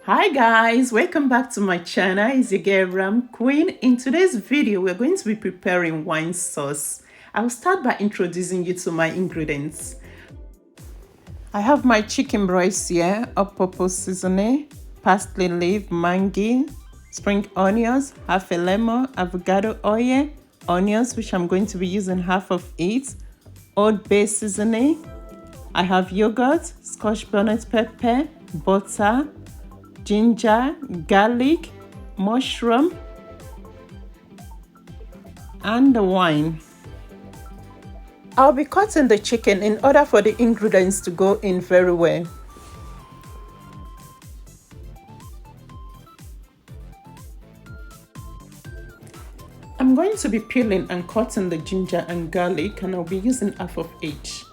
Hi guys, welcome back to my channel. It's your girl Ram Queen. In today's video, we're going to be preparing wine sauce. I'll start by introducing you to my ingredients. I have my chicken breast here, all-purpose seasoning, parsley leaf, mangi, spring onions, half a lemon, avocado oil, onions, which I'm going to be using half of it, old bay seasoning. I have yogurt, Scotch bonnet pepper, butter, ginger, garlic, mushroom, and the wine. I'll be cutting the chicken in order for the ingredients to go in very well. I'm going to be peeling and cutting the ginger and garlic, and I'll be using half of each.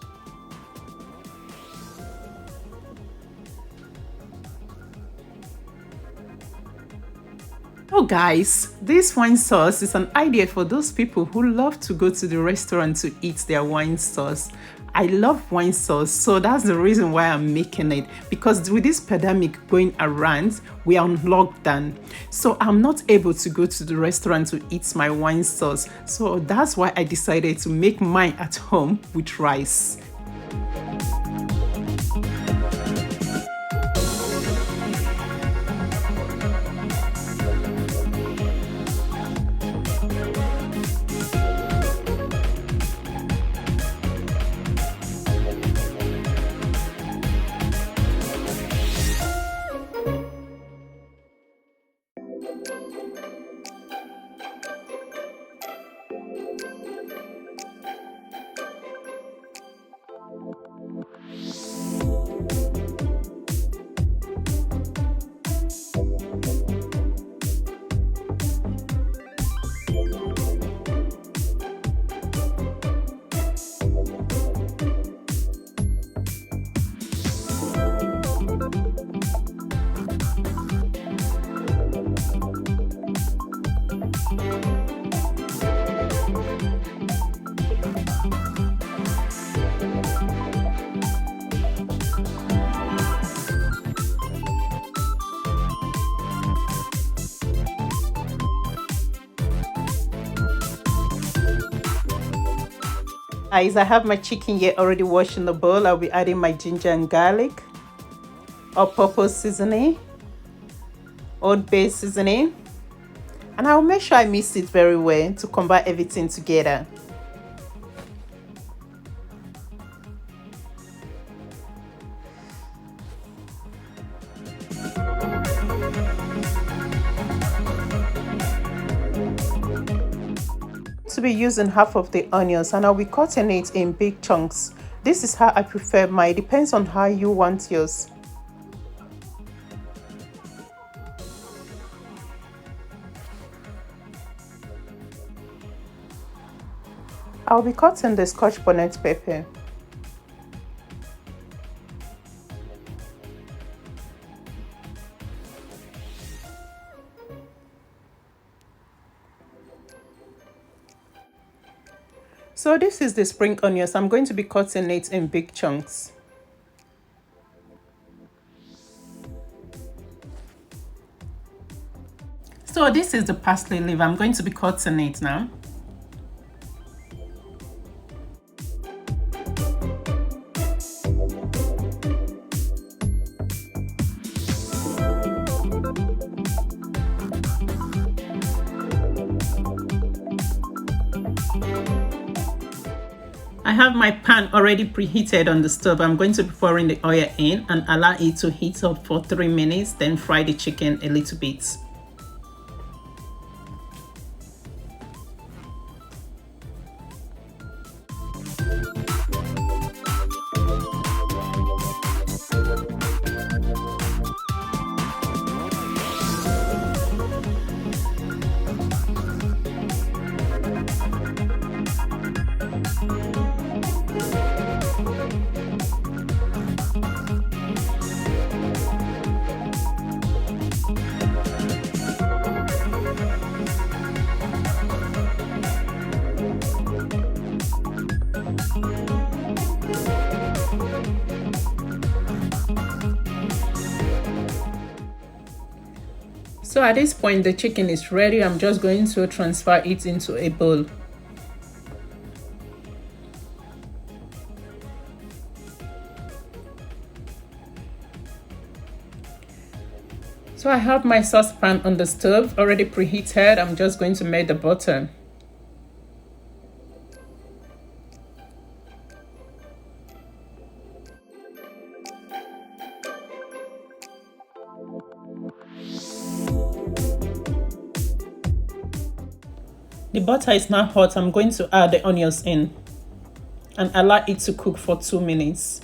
Oh guys, this wine sauce is an idea for those people who love to go to the restaurant to eat their wine sauce. I love wine sauce, so that's the reason why I'm making it, because with this pandemic going around, we are on lockdown, so I'm not able to go to the restaurant to eat my wine sauce. So that's why I decided to make mine at home with rice. Guys, I have my chicken here already washed in the bowl. I'll be adding my ginger and garlic, all-purpose seasoning, old bay seasoning, and I'll make sure I mix it very well to combine everything together. To be using half of the onions, and I'll be cutting it in big chunks. This is how I prefer mine. It depends on how you want yours. I'll be cutting the Scotch bonnet pepper. So this is the spring onions. I'm going to be cutting it in big chunks. So this is the parsley leaf. I'm going to be cutting it now. I have my pan already preheated on the stove. I'm going to be pouring the oil in and allow it to heat up for 3 minutes, then fry the chicken a little bit. So at this point, the chicken is ready. I'm just going to transfer it into a bowl. So I have my saucepan on the stove already preheated. I'm just going to melt the butter. The butter is now hot. I'm going to add the onions in and allow it to cook for 2 minutes.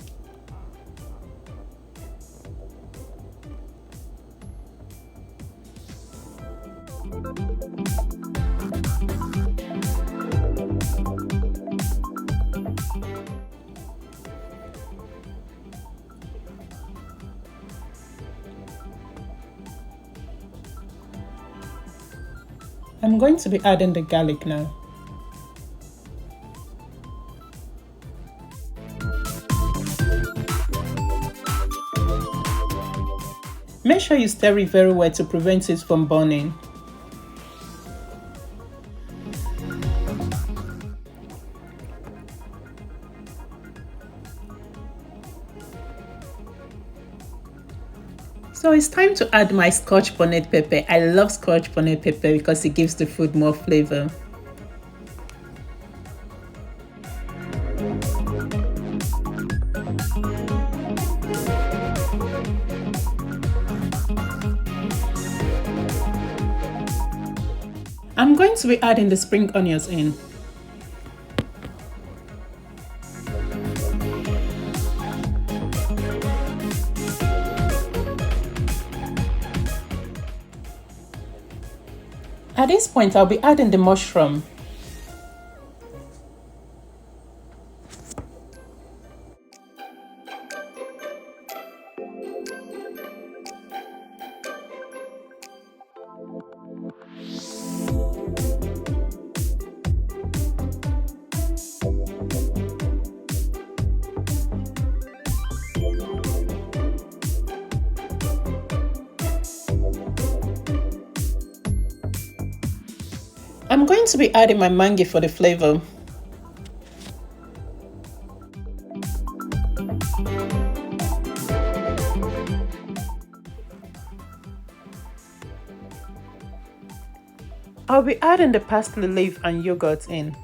I'm going to be adding the garlic now. Make sure you stir it very well to prevent it from burning. So it's time to add my Scotch Bonnet pepper. I love Scotch Bonnet pepper because it gives the food more flavor. I'm going to be adding the spring onions in. At this point, I'll be adding the mushroom. I'm going to be adding my mango for the flavor. I'll be adding the parsley leaf and yogurt in.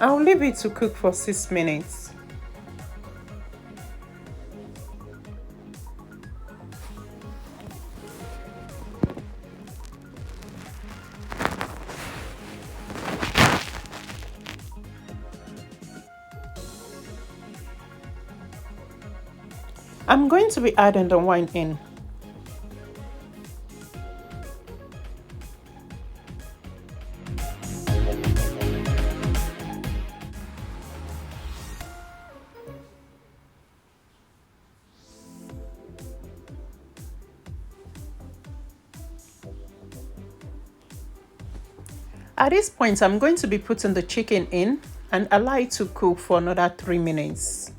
I'll leave it to cook for 6 minutes. I'm going to be adding the wine in. At this point, I'm going to be putting the chicken in and allow it to cook for another 3 minutes.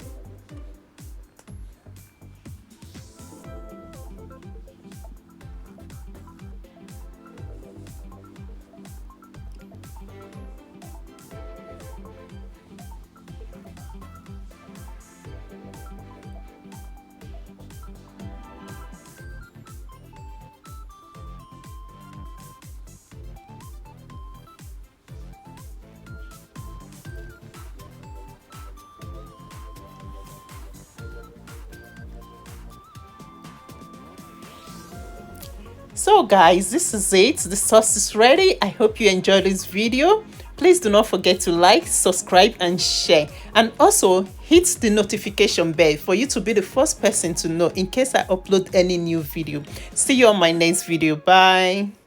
So guys, this is it. The sauce is ready. I hope you enjoyed this video. Please do not forget to like, subscribe and share, and also hit the notification bell for you to be the first person to know in case I upload any new video. See you on my next video. Bye.